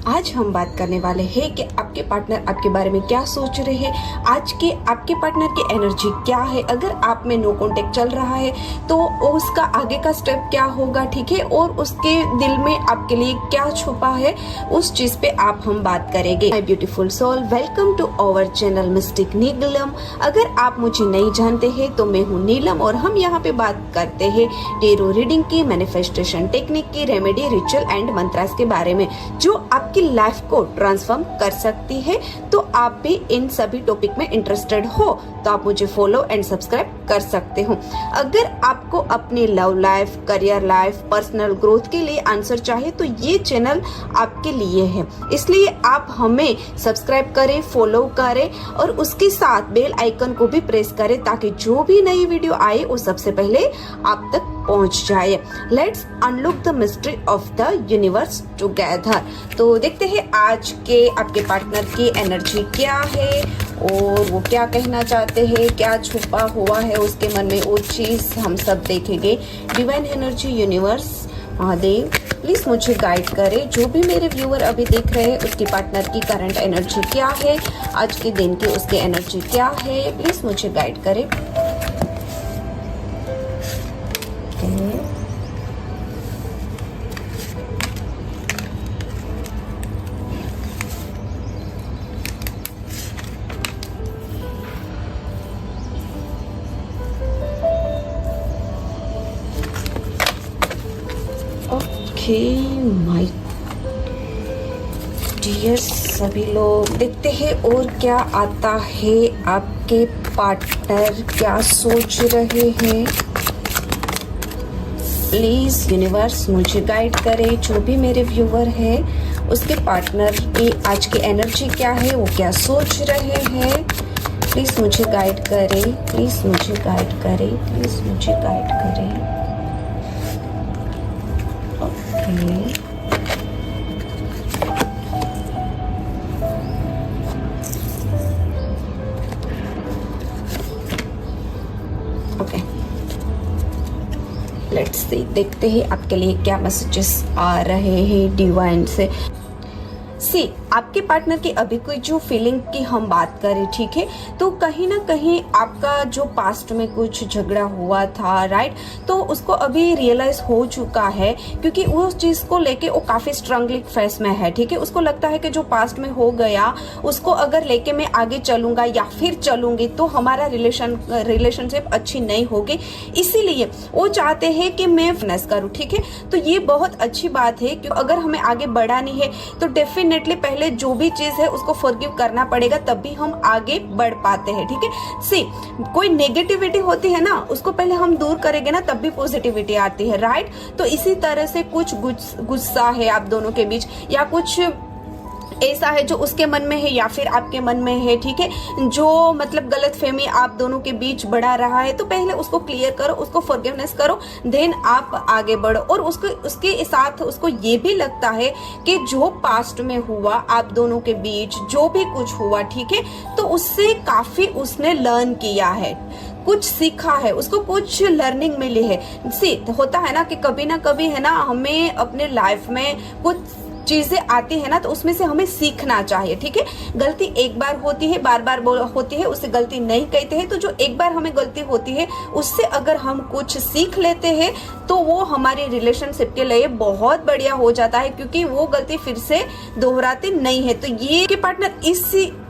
आज हम बात करने वाले हैं कि आपके पार्टनर आपके बारे में क्या सोच रहे हैं, आज के आपके पार्टनर की एनर्जी क्या है। अगर आप में नो कांटेक्ट चल रहा है तो उसका आगे का स्टेप क्या होगा, ठीक है, और उसके दिल में आपके लिए क्या छुपा है, उस चीज पे आप हम बात करेंगे। My beautiful soul, welcome to our channel mystic Neelam. अगर आप मुझे नहीं जानते हैं तो मैं हूँ नीलम और हम यहाँ पे बात करते हैं टेरो रीडिंग की, मैनिफेस्टेशन टेक्निक की, रेमेडी, रिचुअल एंड मंत्रास के बारे में जो आपकी लाइफ को ट्रांसफॉर्म कर सकती है। तो आप भी इन सभी टॉपिक में इंटरेस्टेड हो तो आप मुझे फॉलो एंड सब्सक्राइब कर सकते हो। अगर आपको अपनी love life, career life, personal growth के लिए आंसर चाहिए तो ये चैनल आपके लिए है। इसलिए आप हमें सब्सक्राइब करें, फॉलो करें और उसके साथ बेल आइकन को भी प्रेस करें ताकि जो भी नई वीडियो आए वो सबसे पहले आप तक पहुंच जाए। Let's unlock the mystery of the universe together. तो देखते हैं आज के आपके पार्टनर की एनर्जी क्या है और वो क्या कहना चाहते हैं, क्या छुपा हुआ है उसके मन में, वो चीज हम सब देखेंगे। Divine energy, universe, Mahadev, please मुझे गाइड करें। जो भी मेरे व्यूअर अभी देख रहे हैं उसके पार्टनर की करंट एनर्जी क्या है, आज के दिन की उसकी एनर्जी क्या है, प्लीज मुझे गाइड करें। ओके माय डियर, सभी लोग देखते हैं और क्या आता है, आपके पार्टनर क्या सोच रहे हैं। प्लीज यूनिवर्स मुझे गाइड करे। जो भी मेरे व्यूअर है उसके पार्टनर की आज की एनर्जी क्या है, वो क्या सोच रहे हैं, प्लीज मुझे गाइड करें, प्लीज मुझे गाइड करें, प्लीज मुझे गाइड करें। ओके, लेट्स सी, देखते हैं आपके लिए क्या मैसेजेस आ रहे हैं डिवाइन से। सी, आपके पार्टनर की अभी कोई जो फीलिंग की हम बात करें, ठीक है, तो कहीं ना कहीं आपका जो पास्ट में कुछ झगड़ा हुआ था, राइट, तो उसको अभी रियलाइज हो चुका है क्योंकि उस चीज को लेके वो काफी स्ट्रांगली फेस में है, ठीक है। उसको लगता है कि जो पास्ट में हो गया उसको अगर लेके मैं आगे चलूंगा या फिर चलूंगी तो हमारा रिलेशनशिप अच्छी नहीं होगी, इसीलिए वो चाहते हैं कि मैं फिनिश करूं, ठीक है। तो ये बहुत अच्छी बात है कि अगर हमें आगे बढ़ानी है तो डेफिनेटली पहले जो भी चीज है उसको फॉरगिव करना पड़ेगा, तभी हम आगे बढ़ पाते हैं, ठीक है। सी, कोई नेगेटिविटी होती है ना, उसको पहले हम दूर करेंगे ना तब भी पॉजिटिविटी आती है, राइट। तो इसी तरह से कुछ गुस्सा है आप दोनों के बीच या कुछ ऐसा है जो उसके मन में है या फिर आपके मन में है, ठीक है, जो मतलब गलतफहमी आप दोनों के बीच बढ़ा रहा है, तो पहले उसको क्लियर करो, उसको फॉरगिवनेस करो, देन आप आगे बढ़ो। और उसके साथ उसको ये भी लगता है कि जो पास्ट में हुआ आप दोनों के बीच जो भी कुछ हुआ, ठीक है, तो उससे काफी उसने लर्न किया है, कुछ सीखा है, उसको कुछ लर्निंग मिली है। सी, होता है ना कि कभी ना कभी है ना हमें अपने लाइफ में कुछ चीजें आती है ना तो उसमें से हमें सीखना चाहिए, ठीक है। गलती एक बार होती है, बार बार होती है, उससे गलती नहीं कहते हैं। तो जो एक बार हमें गलती होती है उससे अगर हम कुछ सीख लेते हैं तो वो हमारी रिलेशनशिप के लिए बहुत बढ़िया हो जाता है क्योंकि वो गलती फिर से दोहराते नहीं है। तो ये के पार्टनर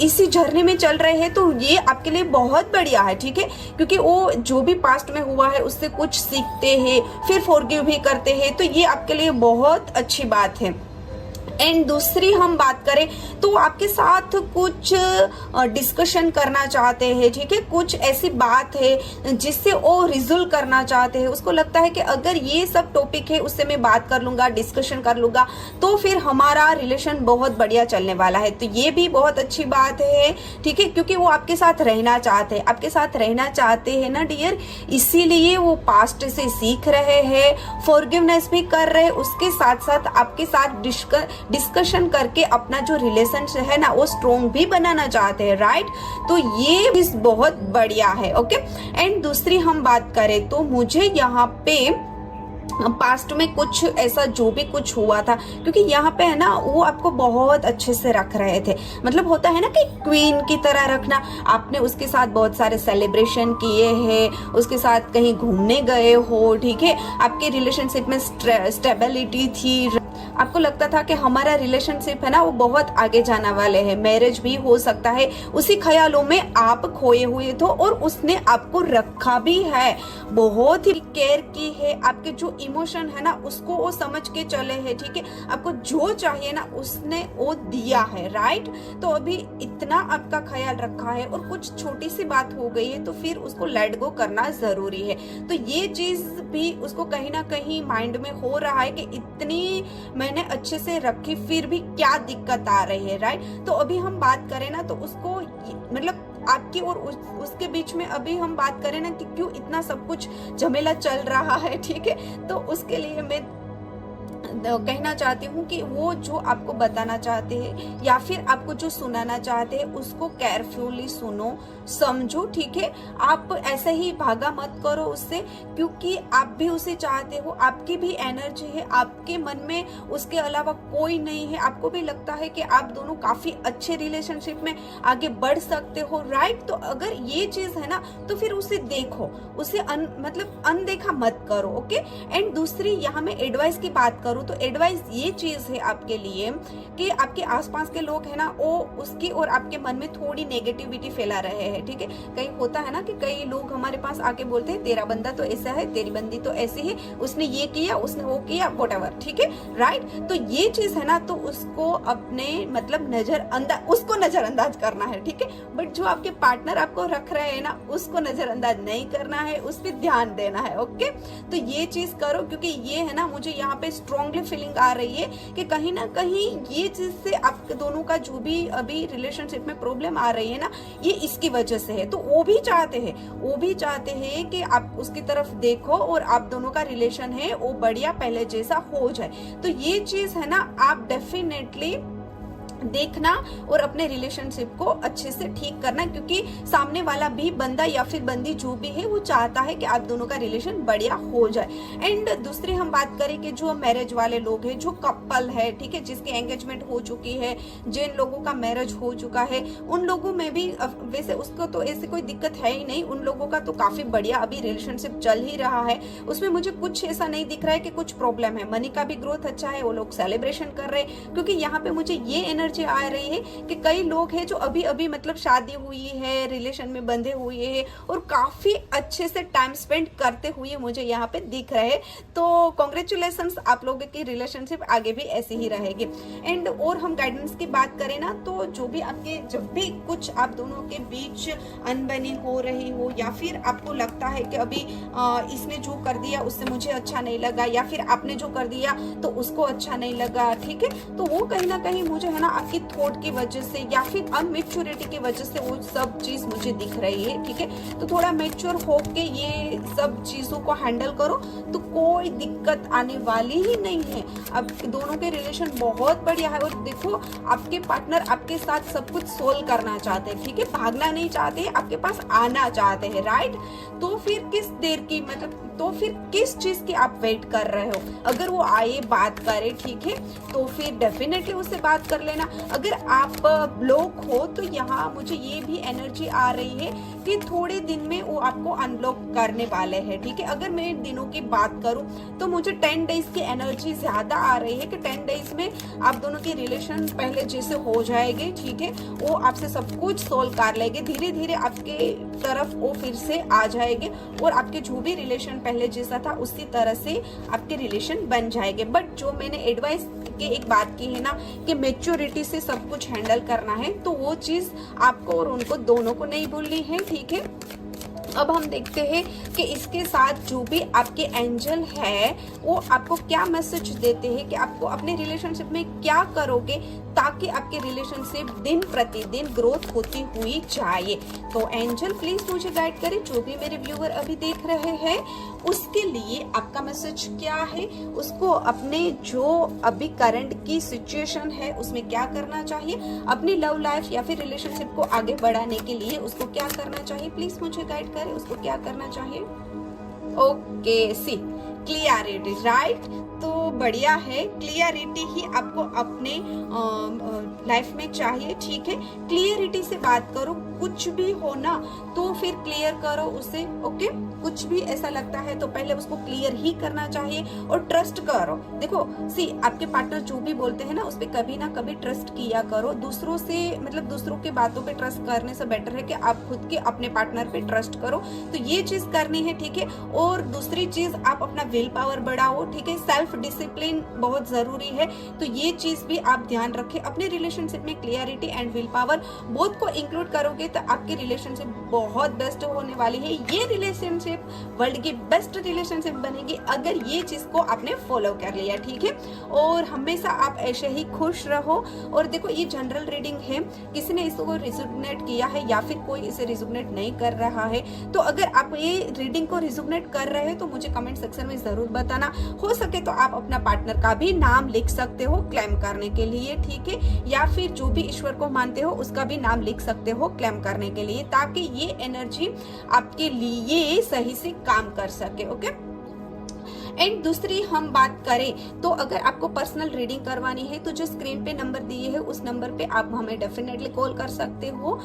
इसी जर्नी में चल रहे हैं तो ये आपके लिए बहुत बढ़िया है, ठीक है, क्योंकि वो जो भी पास्ट में हुआ है उससे कुछ सीखते हैं, फिर फॉरगिव भी करते हैं, तो ये आपके लिए बहुत अच्छी बात है। एंड दूसरी हम बात करें तो आपके साथ कुछ डिस्कशन करना चाहते हैं, ठीक है, कुछ ऐसी बात है जिससे वो रिजोल्व करना चाहते हैं। उसको लगता है कि अगर ये सब टॉपिक है उससे मैं बात कर लूंगा, डिस्कशन कर लूंगा तो फिर हमारा रिलेशन बहुत बढ़िया चलने वाला है। तो ये भी बहुत अच्छी बात है, ठीक है, क्योंकि वो आपके साथ रहना चाहते हैं, आपके साथ रहना चाहते हैं ना डियर, इसीलिए वो पास्ट से सीख रहे हैं, फॉरगिवनेस भी कर रहे हैं, उसके साथ साथ आपके साथ डिस्कशन करके अपना जो रिलेशन है ना वो स्ट्रॉन्ग भी बनाना चाहते हैं, राइट। तो ये चीज बहुत बढ़िया है, ओके। एंड दूसरी हम बात करें तो मुझे यहाँ पे पास्ट में कुछ ऐसा जो भी कुछ हुआ था, क्योंकि यहाँ पे है ना वो आपको बहुत अच्छे से रख रहे थे, मतलब होता है ना कि क्वीन की तरह रखना। आपने उसके साथ बहुत सारे सेलिब्रेशन किए हैं, उसके साथ कहीं घूमने गए हो, ठीक है, आपके रिलेशनशिप में स्टेबिलिटी थी, आपको लगता था कि हमारा रिलेशनशिप है ना वो बहुत आगे जाने वाले है, मैरिज भी हो सकता है। उसी ख्यालों में आप खोए हुए थे और उसने आपको रखा भी है, बहुत ही केयर की है, आपके जो इमोशन है ना उसको वो समझ के चले हैं, ठीक है, आपको जो चाहिए ना उसने वो दिया है, राइट। तो अभी इतना आपका ख्याल रखा है और कुछ छोटी सी बात हो गई है तो फिर उसको लेट गो करना जरूरी है। तो ये चीज भी उसको कहीं ना कहीं माइंड में हो रहा है कि इतनी मैंने अच्छे से रखी फिर भी क्या दिक्कत आ रही है, राइट। तो अभी हम बात करें ना तो उसको मतलब आपकी और उसके बीच में अभी हम बात करें ना कि क्यों इतना सब कुछ झमेला चल रहा है, ठीक है। तो उसके लिए मैं कहना चाहती हूँ कि वो जो आपको बताना चाहते हैं या फिर आपको जो सुनाना चाहते हैं उसको केयरफुली सुनो, समझो, ठीक है। आप ऐसे ही भागा मत करो उससे, क्योंकि आप भी उसे चाहते हो, आपकी भी एनर्जी है, आपके मन में उसके अलावा कोई नहीं है, आपको भी लगता है कि आप दोनों काफी अच्छे रिलेशनशिप में आगे बढ़ सकते हो, राइट। तो अगर ये चीज है ना तो फिर उसे देखो, उसे मतलब अनदेखा मत करो, ओके। एंड दूसरी यहाँ मैं एडवाइस की बात करूँ तो एडवाइस ये चीज है आपके लिए कि आपके आसपास के लोग है ना वो उसकी और आपके मन में थोड़ी नेगेटिविटी फैला रहे हैं, ठीक है। कहीं होता है ना कि कई लोग हमारे पास आके बोलते हैं तेरा बंदा तो ऐसा है, तेरी बंदी तो ऐसी है, उसने ये किया, उसने वो किया, व्हाटएवर, ठीक है, राइट। तो ये चीज है ना तो उसको अपने मतलब उसको नजरअंदाज करना है, ठीक है। बट जो आपके पार्टनर आपको रख रहे हैं ना उसको नजरअंदाज नहीं करना है, उस पर ध्यान देना है, ओके। तो ये चीज करो, क्योंकि ये है ना मुझे यहाँ पे स्ट्रांगली फीलिंग आ रही है कि कहीं ना कहीं ये चीज से आप दोनों का जो भी अभी रिलेशनशिप में प्रॉब्लम आ रही है ना ये इसकी वजह से है। तो वो भी चाहते हैं कि आप उसकी तरफ देखो और आप दोनों का रिलेशन है वो बढ़िया पहले जैसा हो जाए। तो ये चीज है ना आप डेफिनेटली देखना और अपने रिलेशनशिप को अच्छे से ठीक करना, क्योंकि सामने वाला भी बंदा या फिर बंदी जो भी है वो चाहता है कि आप दोनों का रिलेशन बढ़िया हो जाए। एंड दूसरी हम बात करें कि जो मैरिज वाले लोग हैं, जो कपल है, ठीक है, जिसकी एंगेजमेंट हो चुकी है, जिन लोगों का मैरिज हो चुका है, उन लोगों में भी वैसे उसको तो ऐसी कोई दिक्कत है ही नहीं, उन लोगों का तो काफी बढ़िया अभी रिलेशनशिप चल ही रहा है, उसमें मुझे कुछ ऐसा नहीं दिख रहा है कि कुछ प्रॉब्लम है। मनी का भी ग्रोथ अच्छा है, वो लोग सेलिब्रेशन कर रहे हैं, क्योंकि यहाँ पे मुझे ये एनर्जी आ रही है कि कई लोग हैं जो अभी अभी मतलब शादी हुई है, रिलेशन में बंधे हुए हैं और काफी अच्छे से टाइम स्पेंड करते हुए मुझे यहाँ पे दिख रहे हैं। तो कॉन्ग्रेचुलेशंस, आप लोगों की रिलेशनशिप आगे भी ऐसी ही रहेगी। एंड और हम गाइडेंस की बात करें ना तो जो भी आपके जब भी कुछ आप दोनों के बीच अनबनी हो रही हो या फिर आपको लगता है कि अभी इसने जो कर दिया उससे मुझे अच्छा नहीं लगा या फिर आपने जो कर दिया तो उसको अच्छा नहीं लगा, ठीक है, तो वो कहीं ना कहीं मुझे है ना आपकी थॉट की वजह से या फिर अनमेच्योरिटी की वजह से वो सब चीज मुझे दिख रही है, ठीक है। तो थोड़ा मेच्योर होके ये सब चीजों को हैंडल करो तो कोई दिक्कत आने वाली ही नहीं है। अब दोनों के रिलेशन बहुत बढ़िया है और देखो आपके पार्टनर आपके साथ सब कुछ सोल्व करना चाहते हैं, ठीक है, भागना नहीं चाहते, आपके पास आना चाहते हैं, राइट। तो फिर किस देर की मतलब तो फिर किस चीज की आप वेट कर रहे हो? अगर वो आए बात करे, ठीक है, तो फिर डेफिनेटली उससे बात कर लेना। अगर आप ब्लॉक हो तो यहाँ मुझे ये भी एनर्जी आ रही है कि थोड़े दिन में वो आपको अनब्लॉक करने वाले हैं, ठीक है। अगर मैं दिनों की बात करूं तो मुझे 10 डेज की एनर्जी ज्यादा आ रही है कि 10 डेज में आप दोनों के रिलेशन पहले जैसे हो जाएंगे, ठीक है, वो आपसे सब कुछ सोल्व कर लेंगे, धीरे धीरे आपके तरफ वो फिर से आ जाएंगे और आपके जो भी रिलेशन पहले जैसा था उसी तरह से आपके रिलेशन बन जाएंगे। बट जो मैंने एडवाइस की एक बात की है ना कि मैच्योरिटी से सब कुछ हैंडल करना है, तो वो चीज आपको और उनको दोनों को नहीं भूलनी है, ठीक है। अब हम देखते हैं कि इसके साथ जो भी आपके एंजल है वो आपको क्या मैसेज देते हैं कि आपको अपने रिलेशनशिप में क्या करोगे ताकि आपके रिलेशनशिप दिन प्रतिदिन ग्रोथ होती हुई जाए। तो एंजल प्लीज मुझे गाइड करें, जो भी मेरे व्यूअर अभी देख रहे हैं उसके लिए आपका मैसेज क्या है, उसको अपने जो अभी करंट की सिचुएशन है उसमें क्या करना चाहिए, अपनी लव लाइफ या फिर रिलेशनशिप को आगे बढ़ाने के लिए उसको क्या करना चाहिए, प्लीज मुझे गाइड करें, उसको क्या करना चाहिए। ओके सी क्लियरिटी, राइट। तो बढ़िया है, क्लियरिटी ही आपको अपने लाइफ में चाहिए, ठीक है। क्लियरिटी से बात करो, कुछ भी हो ना तो फिर क्लियर करो उसे, ओके। कुछ भी ऐसा लगता है तो पहले उसको क्लियर ही करना चाहिए और ट्रस्ट करो। देखो सी, आपके पार्टनर जो भी बोलते हैं ना उस पे कभी ना कभी ट्रस्ट किया करो। दूसरों से मतलब दूसरों के बातों पे ट्रस्ट करने से बेटर है कि आप खुद के अपने पार्टनर पे ट्रस्ट करो। तो ये चीज करनी है, ठीक है। और दूसरी चीज, आप अपना विल पावर बढ़ाओ, ठीक है। सेल्फ डिसिप्लिन बहुत जरूरी है, तो ये चीज भी आप ध्यान रखें। अपने रिलेशनशिप में clarity and will power both को इंक्लूड करोगे तो आपकी रिलेशनशिप बहुत बेस्ट होने वाली है। ये रिलेशनशिप वर्ल्ड की बेस्ट रिलेशनशिप बनेगी अगर ये चीज को आपने फॉलो कर लिया, ठीक है। और हमेशा आप ऐसे ही खुश रहो। और देखो ये जनरल रीडिंग है, किसी ने इसको रिजोनेट किया है या फिर कोई इसे रिजोनेट नहीं कर रहा है, तो अगर आप ये रीडिंग को रिजोनेट कर रहे हैं तो मुझे कमेंट सेक्शन में जरूर बताना। हो सके तो आप अपना पार्टनर का भी नाम लिख सकते हो क्लेम करने के लिए, ठीक है। या फिर जो भी ईश्वर को मानते हो उसका भी नाम लिख सकते हो क्लेम करने के लिए, ताकि ये एनर्जी आपके लिए सही से काम कर सके, ओके। एंड दूसरी हम बात करें तो अगर आपको पर्सनल रीडिंग करवानी है तो जो स्क्रीन पे नंबर दिए है उस नंबर पे आप हमें डेफिनेटली कॉल कर सकते हो।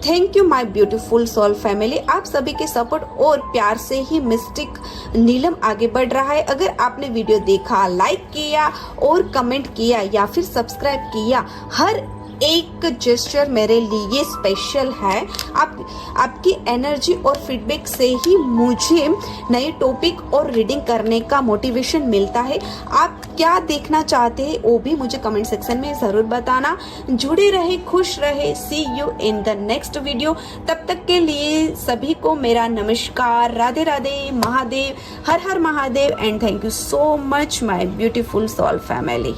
Thank you my beautiful soul family, आप सभी के सपोर्ट और प्यार से ही मिस्टिक नीलम आगे बढ़ रहा है। अगर आपने वीडियो देखा, लाइक किया और कमेंट किया या फिर सब्सक्राइब किया, हर एक जेस्चर मेरे लिए स्पेशल है। आपकी एनर्जी और फीडबैक से ही मुझे नए टॉपिक और रीडिंग करने का मोटिवेशन मिलता है। आप क्या देखना चाहते हैं वो भी मुझे कमेंट सेक्शन में जरूर बताना। जुड़े रहे, खुश रहे। See you in the next video. तब तक के लिए सभी को मेरा नमस्कार, राधे राधे, महादेव, हर हर Mahadev and thank you so much my beautiful soul family.